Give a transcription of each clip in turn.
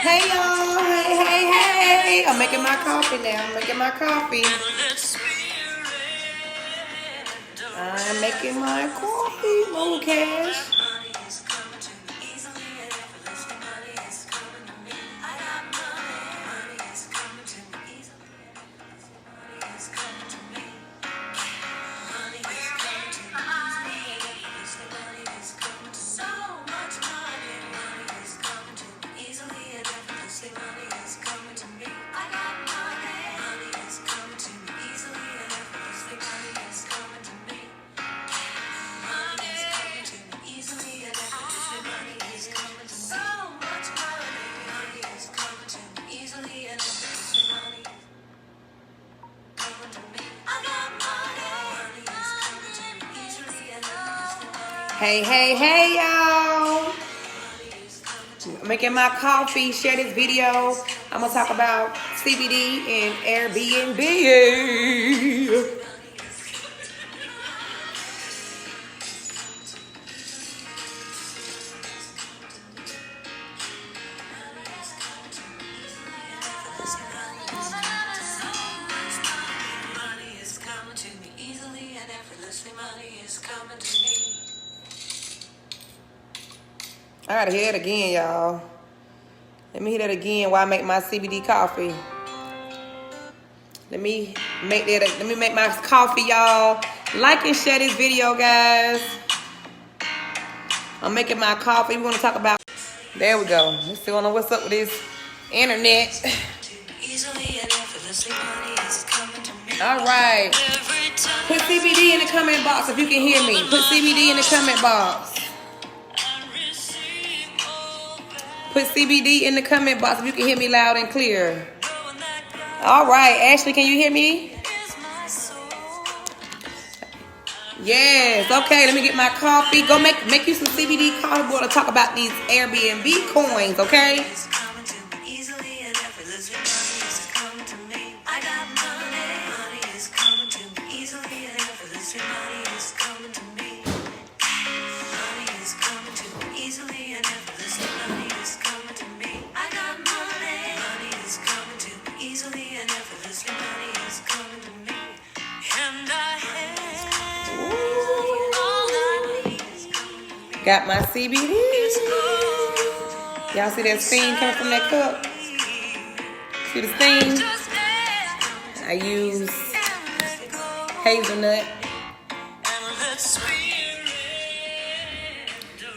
Hey y'all, hey. I'm making my coffee now. I'm making my coffee. Move cash. Hey, y'all. I'm making my coffee. Share this video. I'm going to talk about CBD and Airbnb. I gotta hear it again, y'all. Let me hear that again while I make my CBD coffee. Let me make my coffee, y'all. Like and share this video, guys. I'm making my coffee. We're gonna talk about. There we go. We still don't know what's up with this internet. All right. Put CBD in the comment box if you can hear me. Put CBD in the comment box. Put CBD in the comment box if you can hear me loud and clear. All right, Ashley, can you hear me? Yes. Okay, let me get my coffee. Go make you some CBD coffee. We're gonna talk about these Airbnb coins, okay? Got my CBD. Y'all see that steam coming from that cup? See the steam? I use hazelnut.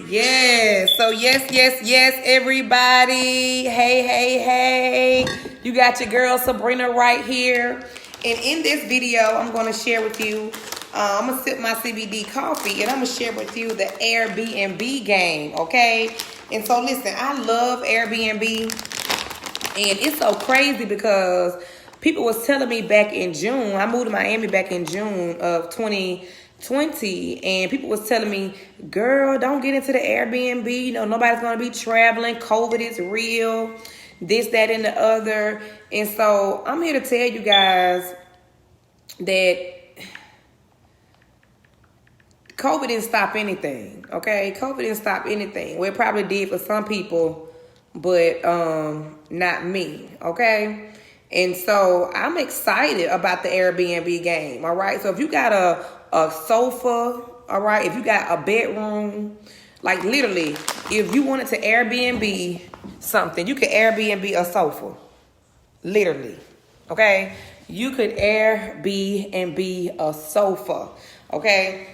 Yes. So yes, everybody. Hey. You got your girl Sabrina Wright here. And in this video, I'm going to share with you, I'm going to sip my CBD coffee and I'm going to share with you the Airbnb game, okay? And so listen, I love Airbnb. And it's so crazy because people was telling me back in June, I moved to Miami back in June of 2020, and people was telling me, girl, don't get into the Airbnb. You know, nobody's going to be traveling. COVID is real. This, that, and the other. And so I'm here to tell you guys that COVID didn't stop anything, okay? COVID didn't stop anything. Well, it probably did for some people, but not me, okay? And so I'm excited about the Airbnb game, all right? So if you got a sofa, all right? If you got a bedroom, like literally, if you wanted to Airbnb something, you could Airbnb a sofa, literally, okay? You could Airbnb a sofa, okay?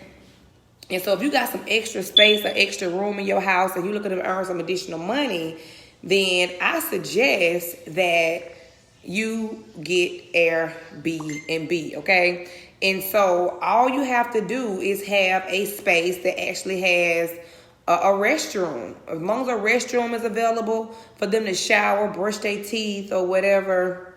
And so if you got some extra space or extra room in your house and you're looking to earn some additional money, then I suggest that you get Airbnb, okay? And so all you have to do is have a space that actually has a restroom. As long as a restroom is available for them to shower, brush their teeth, or whatever,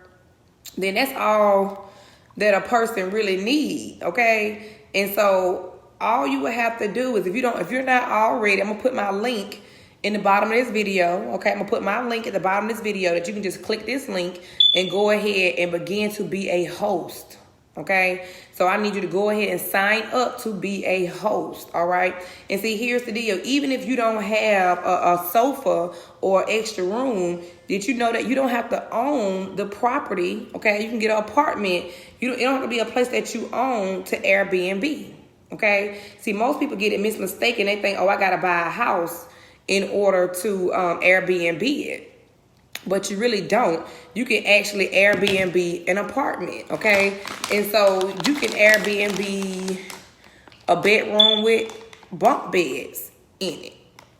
then that's all that a person really need, okay? And so all you would have to do is if you're not already, I'm gonna put my link in the bottom of this video, okay? I'm gonna put my link at the bottom of this video that you can just click this link and go ahead and begin to be a host, okay? So I need you to go ahead and sign up to be a host, all right? And see, here's the deal. Even if you don't have a sofa or extra room, did you know that you don't have to own the property, okay? You can get an apartment. It don't have to be a place that you own to Airbnb, okay? See, most people get it mistaken. They think, oh, I got to buy a house in order to Airbnb it. But you really don't. You can actually Airbnb an apartment, okay? And so you can Airbnb a bedroom with bunk beds in it,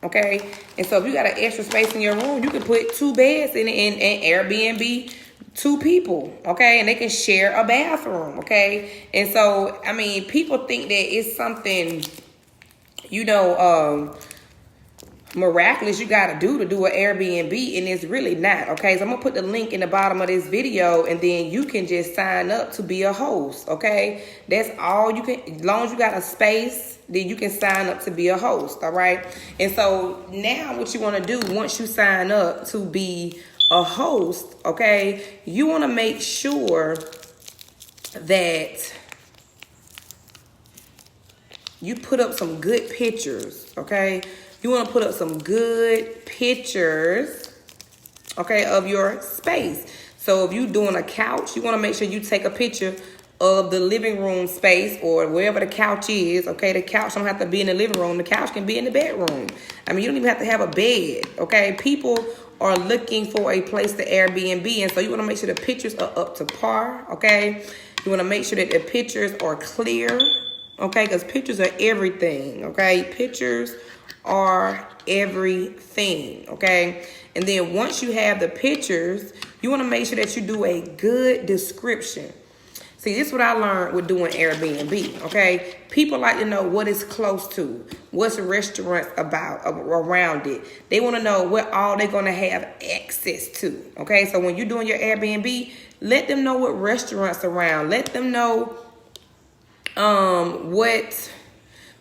okay? And so if you got an extra space in your room, you can put 2 beds in it and Airbnb 2 people, okay? And they can share a bathroom, okay? And so, I mean, people think that it's something, miraculous you gotta do an Airbnb, and it's really not, okay? So I'm gonna put the link in the bottom of this video, and then you can just sign up to be a host, okay? That's all you can. As long as you got a space, then you can sign up to be a host, all right? And so now what you want to do once you sign up to be a host, okay, you want to make sure that you put up some good pictures, okay? You want to put up some good pictures, okay, of your space. So if you're doing a couch, you want to make sure you take a picture of the living room space or wherever the couch is, okay? The couch don't have to be in the living room. The couch can be in the bedroom. I mean, you don't even have to have a bed, okay? People are looking for a place to Airbnb, and so you want to make sure the pictures are up to par, okay? You want to make sure that the pictures are clear, okay? Because pictures are everything, okay? Pictures are everything, okay? And then once you have the pictures, you want to make sure that you do a good description. See, this is what I learned with doing Airbnb, okay? People like to know what it's close to, what's the restaurants about around it. They want to know what all they're going to have access to, okay? So when you're doing your Airbnb, let them know what restaurants around. Let them know what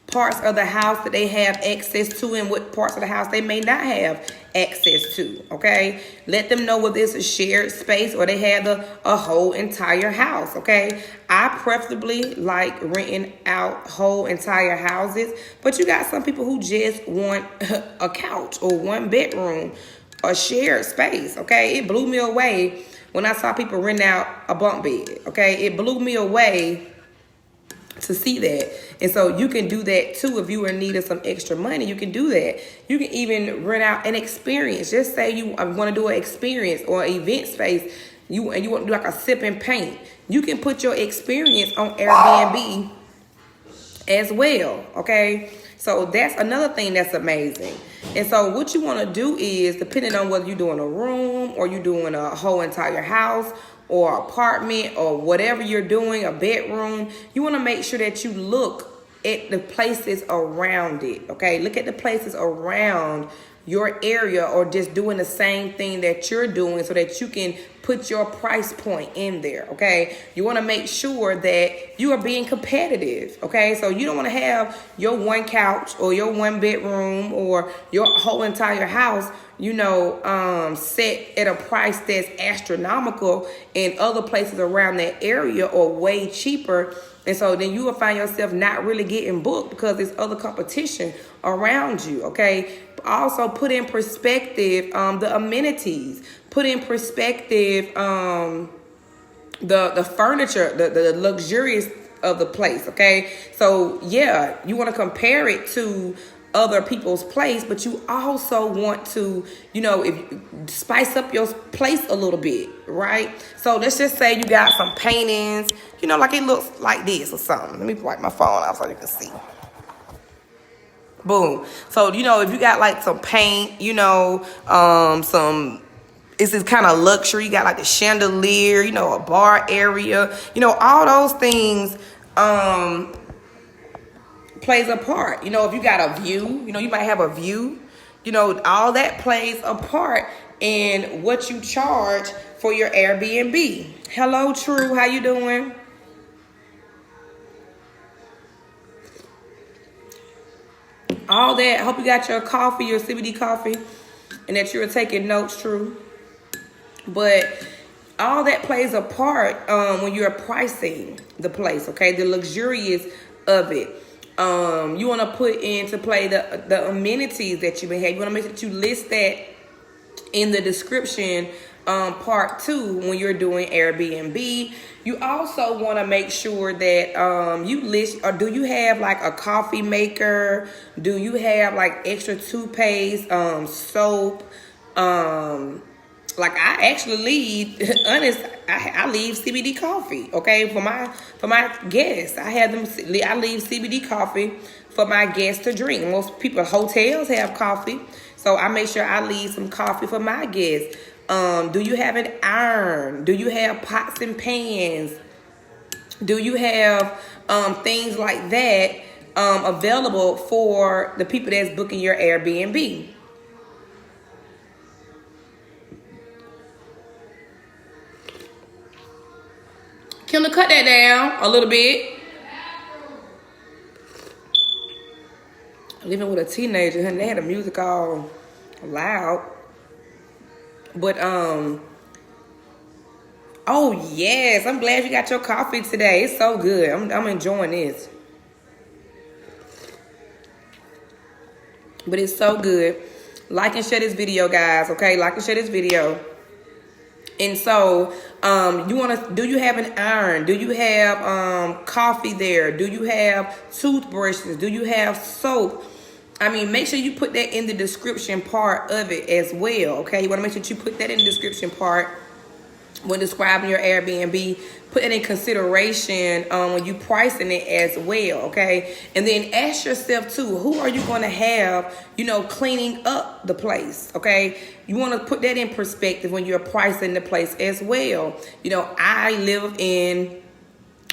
parts of the house that they have access to and what parts of the house they may not have access to, okay? Let them know whether it's a shared space or they have a whole entire house, okay? I preferably like renting out whole entire houses, but you got some people who just want a couch or 1 bedroom, a shared space, okay? It blew me away when I saw people rent out a bunk bed, okay? It blew me away to see that. And so you can do that too. If you are in need of some extra money, you can do that. You can even rent out an experience. Just say you want to do an experience or an event space, you want to do like a sip and paint. You can put your experience on Airbnb as well, okay? So that's another thing that's amazing. And so what you want to do is, depending on whether you're doing a room or you're doing a whole entire house or apartment or whatever you're doing, a bedroom, you want to make sure that you look at the places around it, okay? Look at the places around your area or just doing the same thing that you're doing so that you can put your price point in there, okay? You want to make sure that you are being competitive, okay? So you don't want to have your 1 couch or your 1 bedroom or your whole entire house, set at a price that's astronomical and other places around that area are way cheaper. And so then you will find yourself not really getting booked because there's other competition around you, okay? Also put in perspective the amenities. Put in perspective the furniture, the luxurious of the place, okay? So, yeah, you want to compare it to other people's place, but you also want to, if spice up your place a little bit, right? So let's just say you got some paintings, like it looks like this or something. Let me wipe my phone out so you can see. Boom. So, if you got like some paint, some, it's this kind of luxury. You got like the chandelier, a bar area, all those things plays a part. If you got a view, you might have a view, all that plays a part in what you charge for your Airbnb. Hello, True. How you doing? All that. I hope you got your coffee, your CBD coffee, and that you're taking notes, True. But all that plays a part when you're pricing the place, okay? The luxurious of it. You want to put into play the amenities that you may have. You want to make sure that you list that in the description part too when you're doing Airbnb. You also want to make sure that you list, or do you have like a coffee maker? Do you have like extra toothpaste, soap? Like I actually leave, honest, I leave CBD coffee, okay, for my guests. I leave CBD coffee for my guests to drink. Most people, hotels have coffee, so I make sure I leave some coffee for my guests. Do you have an iron? Do you have pots and pans? Do you have things like that available for the people that's booking your Airbnb? Kendall, cut that down a little bit. Living with a teenager, and they had the music all loud. But oh yes, I'm glad you got your coffee today. It's so good. I'm enjoying this. But it's so good. Like and share this video, guys. Okay, like and share this video. And so, do you have an iron? Do you have coffee there? Do you have toothbrushes? Do you have soap? I mean, make sure you put that in the description part of it as well, okay? You want to make sure that you put that in the description part when describing your Airbnb. Put it in consideration when you pricing it as well, okay? And then ask yourself too, who are you going to have, cleaning up the place, okay? You want to put that in perspective when you're pricing the place as well. I live in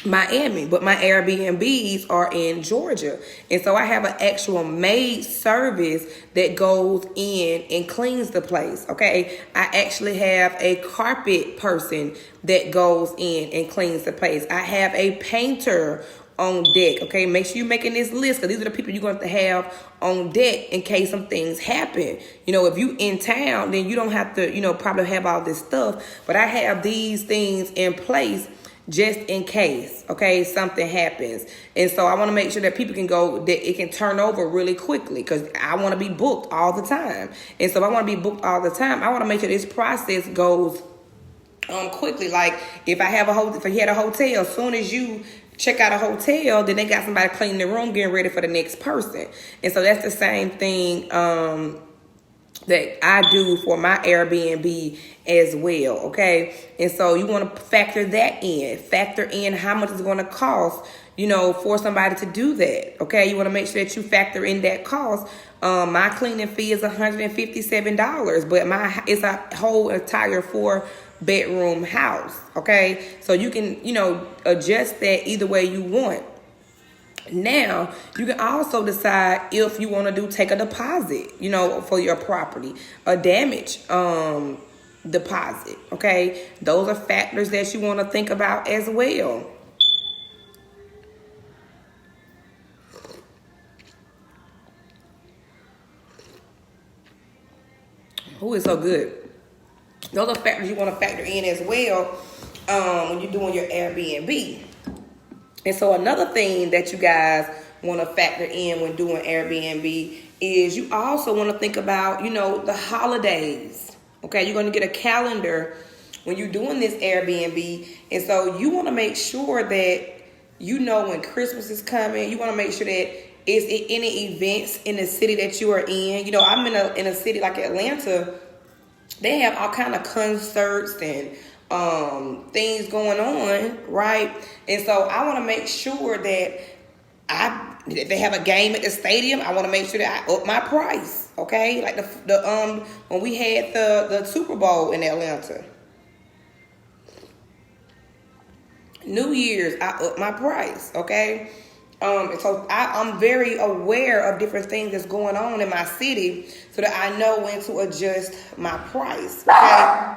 Miami, but my Airbnbs are in Georgia. And so I have an actual maid service that goes in and cleans the place, okay? I actually have a carpet person that goes in and cleans the place. I have a painter on deck, okay? Make sure you're making this list, because these are the people you're going to have on deck in case some things happen. If you in town, then you don't have to, probably have all this stuff. But I have these things in place just in case, okay, something happens. And so I want to make sure that people can go, that it can turn over really quickly, because I want to be booked all the time. And so if I want to be booked all the time, I want to make sure this process goes quickly. Like if you had a hotel, as soon as you check out a hotel, then they got somebody cleaning the room, getting ready for the next person. And so that's the same thing that I do for my Airbnb as well, okay? And so you want to factor that in. Factor in how much it's going to cost, for somebody to do that, okay? You want to make sure that you factor in that cost. My cleaning fee is $157, but it's a whole entire 4-bedroom house, okay? So you can, adjust that either way you want. Now, you can also decide if you want to take a deposit, for your property, a damage deposit, okay? Those are factors that you want to think about as well. Oh, it's so good. Those are factors you want to factor in as well when you're doing your Airbnb. And so another thing that you guys want to factor in when doing Airbnb is you also want to think about, the holidays. Okay, you're going to get a calendar when you're doing this Airbnb. And so you want to make sure that when Christmas is coming. You want to make sure that is it any events in the city that you are in? You know, I'm in a city like Atlanta. They have all kind of concerts and things going on, right? And so I want to make sure that if they have a game at the stadium, I want to make sure that I up my price, okay? Like the when we had the Super Bowl in Atlanta, New Year's, I up my price, okay? And so I'm very aware of different things that's going on in my city so that I know when to adjust my price, okay?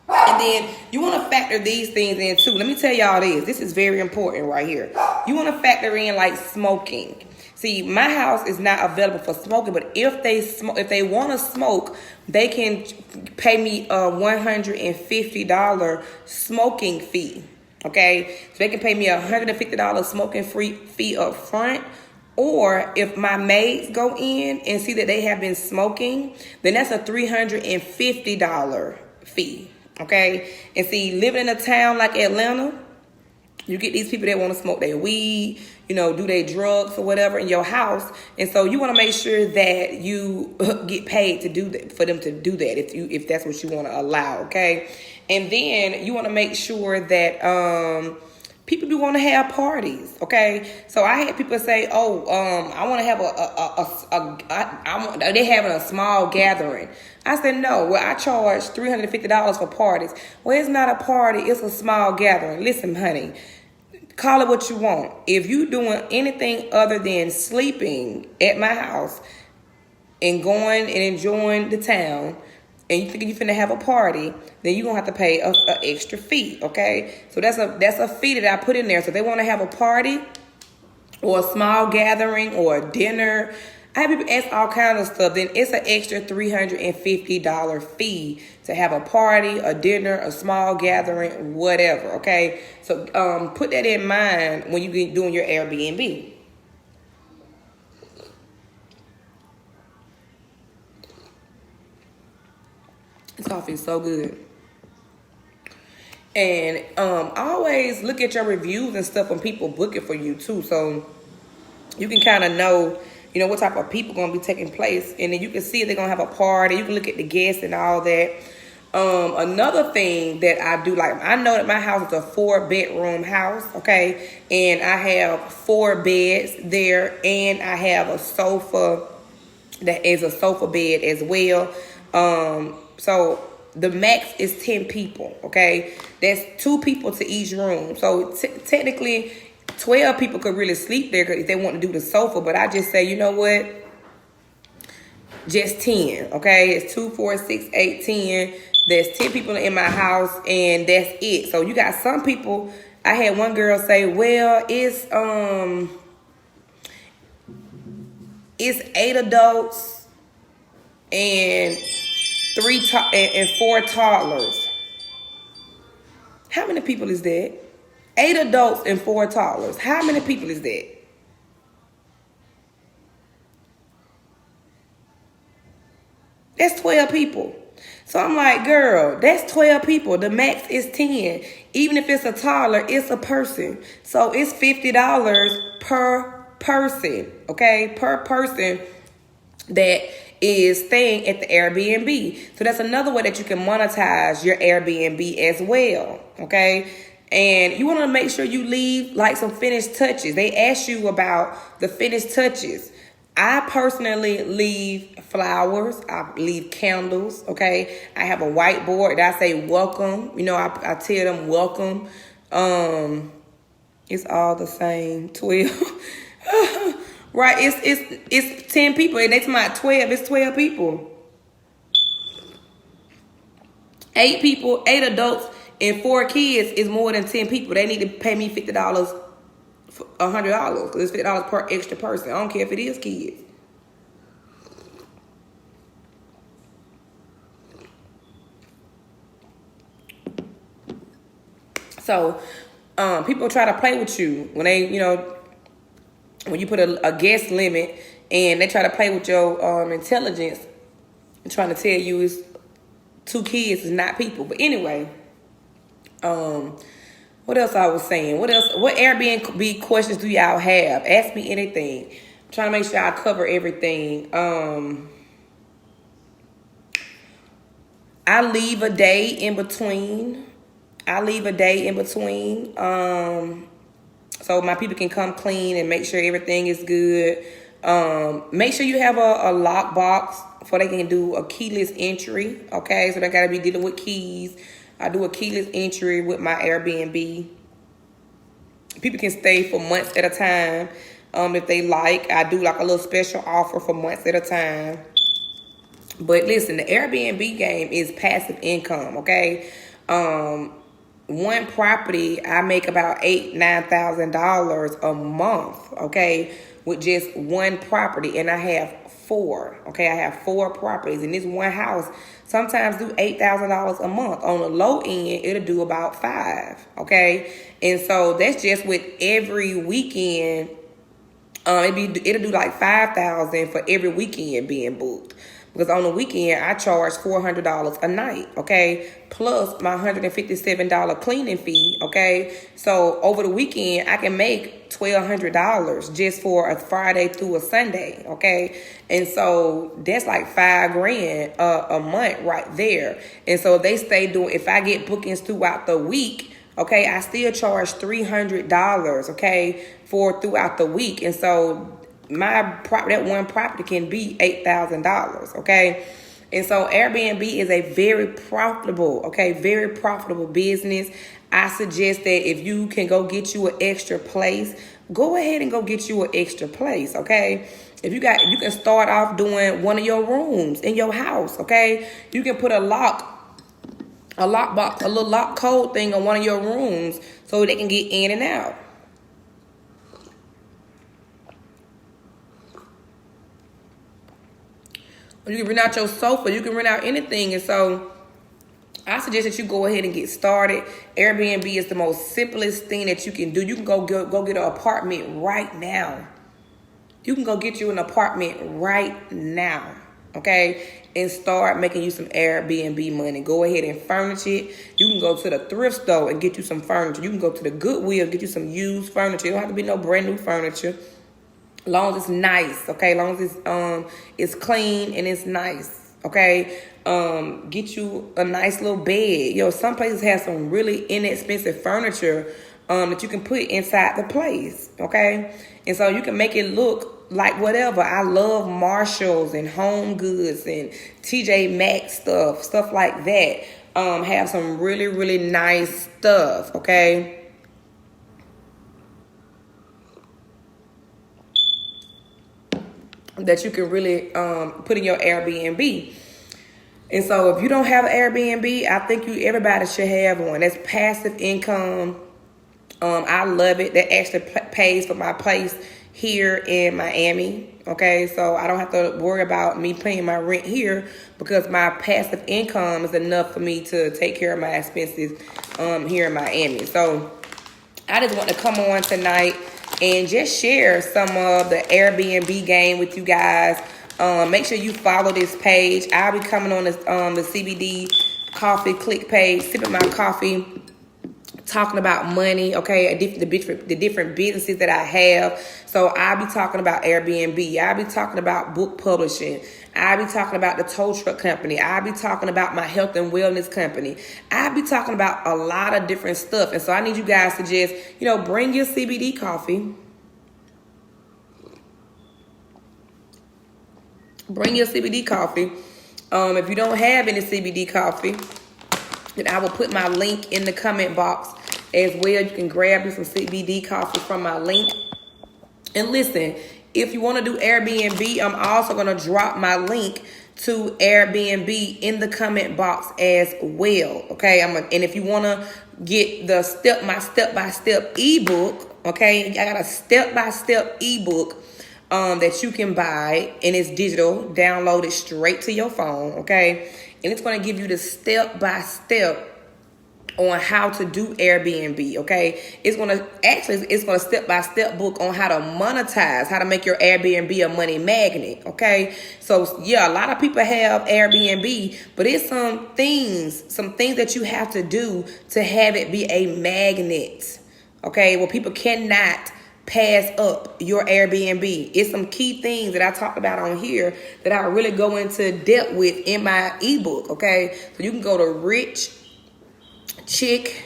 And then you want to factor these things in too. Let me tell y'all this. This is very important right here. You want to factor in like smoking. See, my house is not available for smoking, but if they want to smoke, they can pay me a $150 smoking fee. Okay, so they can pay me a $150 smoking fee up front. Or if my maids go in and see that they have been smoking, then that's a $350 fee. Okay, and see, living in a town like Atlanta, you get these people that want to smoke their weed, you know, do their drugs or whatever in your house, and so you want to make sure that you get paid to do that, for them to do that, if that's what you want to allow. Okay, and then you want to make sure that people do want to have parties, okay? So I had people say, "Oh, I want to have they're having a small gathering." I said, "No, well, I charge $350 for parties." Well, it's not a party; it's a small gathering. Listen, honey, call it what you want. If you doing anything other than sleeping at my house and going and enjoying the town, and you think you finna have a party, then you're gonna have to pay a extra fee, okay? So that's a fee that I put in there. So if they wanna have a party or a small gathering or a dinner, I have people ask all kinds of stuff, then it's an extra $350 fee to have a party, a dinner, a small gathering, whatever, okay? So put that in mind when you're doing your Airbnb. This coffee is so good. And always look at your reviews and stuff when people book it for you too, so you can kind of know, you know, what type of people going to be taking place. And then you can see if they're going to have a party. You can look at the guests and all that. Another thing that I do, like, I know that my house is a 4-bedroom house, okay? And I have 4 beds there, and I have a sofa that is a sofa bed as well. So the max is 10 people, okay? That's 2 people to each room. So technically, 12 people could really sleep there if they want to do the sofa. But I just say, you know what? Just 10, okay? It's 2, 4, 6, 8, 10. There's 10 people in my house, and that's it. So you got some people. I had one girl say, well, it's 8 adults and 4 toddlers. How many people is that? 8 adults and 4 toddlers. How many people is that? That's 12 people. So I'm like, girl, that's 12 people. The max is 10. Even if it's a toddler, it's a person. So it's $50 per person, okay? Per person that is staying at the Airbnb. So that's another way that you can monetize your Airbnb as well, okay? And you want to make sure you leave like some finished touches. They ask you about the finished touches. I personally leave flowers. I leave candles, okay? I have a whiteboard that I say welcome. You know, I tell them welcome. It's all the same, 12. Right, it's 10 people, and it's my 12. It's 12 people. 8 people, 8 adults, and 4 kids is more than 10 people. They need to pay me $50, $100, because it's $50 per extra person. I don't care if it is kids. So, people try to play with you when they, you know, when you put a guest limit, and they try to play with your intelligence and trying to tell you it's 2 kids is not people. But anyway, what else I was saying? What else? What Airbnb questions do y'all have? Ask me anything. Trying to make sure I cover everything. I leave a day in between. So my people can come clean and make sure everything is good. Make sure you have a lock box so they can do a keyless entry. Okay, so they gotta be dealing with keys. I do a keyless entry with my Airbnb. People can stay for months at a time if they like. I do like a little special offer for months at a time. But listen, the Airbnb game is passive income, okay? One property, I make about $8,000-$9,000 a month, okay, with just one property, and I have four, okay? I have four properties, and this one house sometimes do $8,000 a month. On the low end, it'll do about $5,000, okay? And so that's just with every weekend. It'll do like $5,000 for every weekend being booked. Because on the weekend, I charge $400 a night, okay? Plus my $157 cleaning fee, okay? So over the weekend, I can make $1,200 just for a Friday through a Sunday, okay? And so that's like $5,000 a month right there. And so if I get bookings throughout the week, okay, I still charge $300, okay, for throughout the week. And so that one property can be $8,000, okay? And so Airbnb is a very profitable business. I suggest that if you can go get you an extra place, go ahead and go get you an extra place, okay? If you can start off doing one of your rooms in your house, okay? You can put a lockbox, a little lock code thing on one of your rooms so they can get in and out. You can rent out your sofa. You can rent out anything. And so I suggest that you go ahead and get started. Airbnb is the most simplest thing that you can do. You can go get an apartment right now. You can go get you an apartment right now, okay? And start making you some Airbnb money. Go ahead and furnish it. You can go to the thrift store and get you some furniture. You can go to the Goodwill, get you some used furniture. It don't have to be no brand new furniture. Long as it's nice, okay? Long as it's clean and it's nice, okay? Get you a nice little bed. Some places have some really inexpensive furniture that you can put inside the place, okay? And so you can make it look like whatever. I love Marshalls and Home Goods and TJ Maxx stuff like that. Have some really, really nice stuff, okay? That you can really put in your Airbnb. And so if you don't have an Airbnb, I think everybody should have one. That's passive income. I love it. That actually pays for my place here in Miami. Okay, so I don't have to worry about me paying my rent here because my passive income is enough for me to take care of my expenses here in Miami. So I just want to come on tonight and just share some of the Airbnb game with you guys. Make sure you follow this page. I'll be coming on the CBD Coffee click page, sipping my coffee, talking about money, okay, the different businesses that I have. So I'll be talking about Airbnb. I'll be talking about book publishing. I'll be talking about the tow truck company. I'll be talking about my health and wellness company. I'll be talking about a lot of different stuff. And so I need you guys to just, bring your CBD coffee. Bring your CBD coffee. If you don't have any CBD coffee, then I will put my link in the comment box as well. You can grab you some CBD coffee from my link. And listen, if you want to do Airbnb, I'm also going to drop my link to Airbnb in the comment box as well. Okay, and if you want to get my step-by-step ebook, okay, I got a step-by-step ebook that you can buy, and it's digital, download it straight to your phone, okay? And it's going to give you the step-by-step on how to do Airbnb, okay? It's going to step-by-step book on how to monetize, how to make your Airbnb a money magnet, okay? So, yeah, a lot of people have Airbnb, but it's some things that you have to do to have it be a magnet, okay? Well, people cannot pass up your Airbnb. It's some key things that I talked about on here that I really go into depth with in my ebook, okay? So you can go to Rich Chick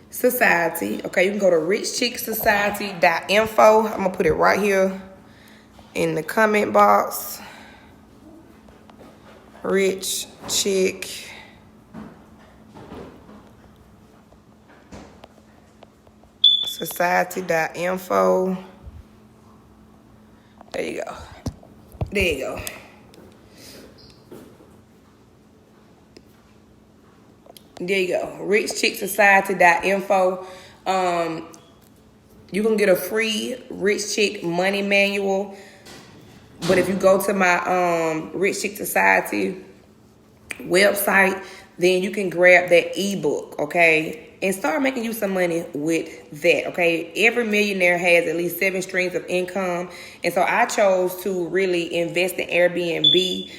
Society, okay? You can go to richchicksociety.info. I'm gonna put it right here in the comment box. Rich Chick Society.info. There you go. There you go. There you go. richchicksociety.info. You can get a free Rich Chick money manual. But if you go to my Rich Chick Society website, then you can grab that ebook, okay? And start making you some money with that, okay? Every millionaire has at least 7 streams of income. And so I chose to really invest in Airbnb.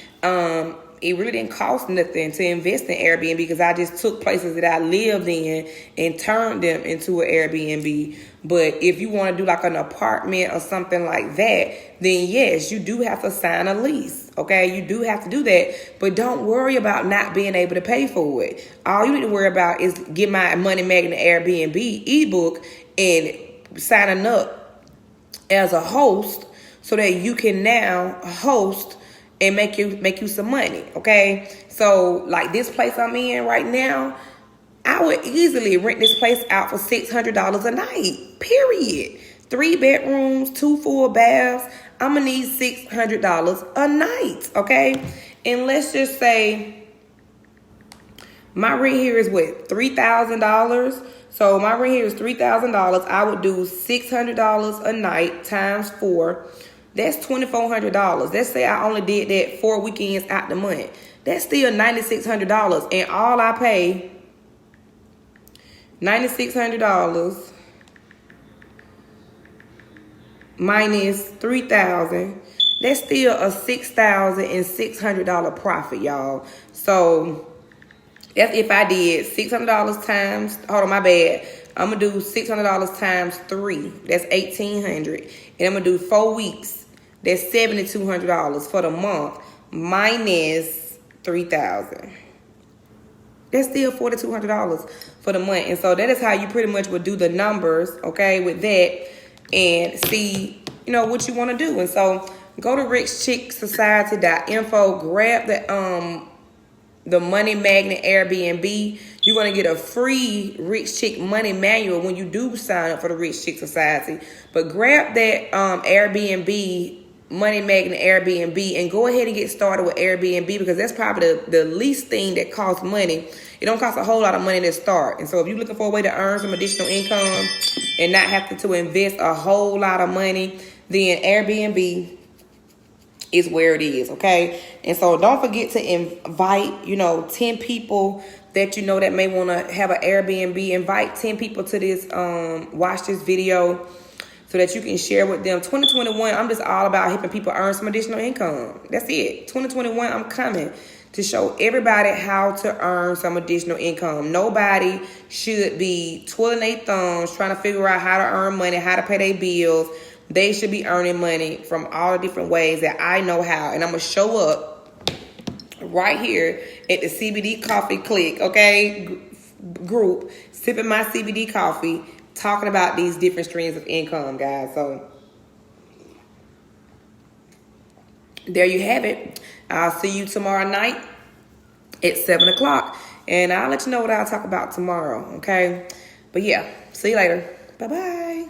It really didn't cost nothing to invest in Airbnb because I just took places that I lived in and turned them into an Airbnb. But if you want to do like an apartment or something like that, then yes, you do have to sign a lease. Okay, you do have to do that. But don't worry about not being able to pay for it. All you need to worry about is get my Money Magnet Airbnb ebook and signing up as a host so that you can now host and make you some money. Okay, so like this place I'm in right now, I would easily rent this place out for $600 a night, period. 3 bedrooms, 2 full baths. I'm going to need $600 a night, okay? And let's just say my rent here is what, $3,000? So my rent here is $3,000. I would do $600 a night times 4. That's $2,400. Let's say I only did that 4 weekends out the month. That's still $9,600. And all I pay, $9,600 minus $3,000. That's still a $6,600 profit, y'all. So that's if I did $600 times, hold on, my bad. I'm going to do $600 times 3. That's $1,800. And I'm going to do 4 weeks. That's $7,200 for the month minus $3,000. That's still $4,200 for the month. And so that is how you pretty much would do the numbers, okay, with that and see, you know, what you want to do. And so go to richchicksociety.info, grab the Money Magnet Airbnb. You're going to get a free Rich Chick Money Manual when you do sign up for the Rich Chick Society. But grab that Airbnb, Money Magnet Airbnb, and go ahead and get started with Airbnb because that's probably the least thing that costs money. It don't cost a whole lot of money to start. And so if you're looking for a way to earn some additional income and not have to invest a whole lot of money, then Airbnb is where it is, okay? And so don't forget to invite, 10 people that you know that may want to have an Airbnb. Invite 10 people to this, watch this video so that you can share with them. 2021, I'm just all about helping people earn some additional income. That's it. 2021, I'm coming to show everybody how to earn some additional income. Nobody should be twirling their thumbs trying to figure out how to earn money, how to pay their bills. They should be earning money from all the different ways that I know how. And I'm going to show up right here at the CBD Coffee Click, okay, group, sipping my CBD coffee, talking about these different streams of income, guys. So there you have it. I'll see you tomorrow night at 7 o'clock. And I'll let you know what I'll talk about tomorrow, okay? But yeah, see you later. Bye-bye.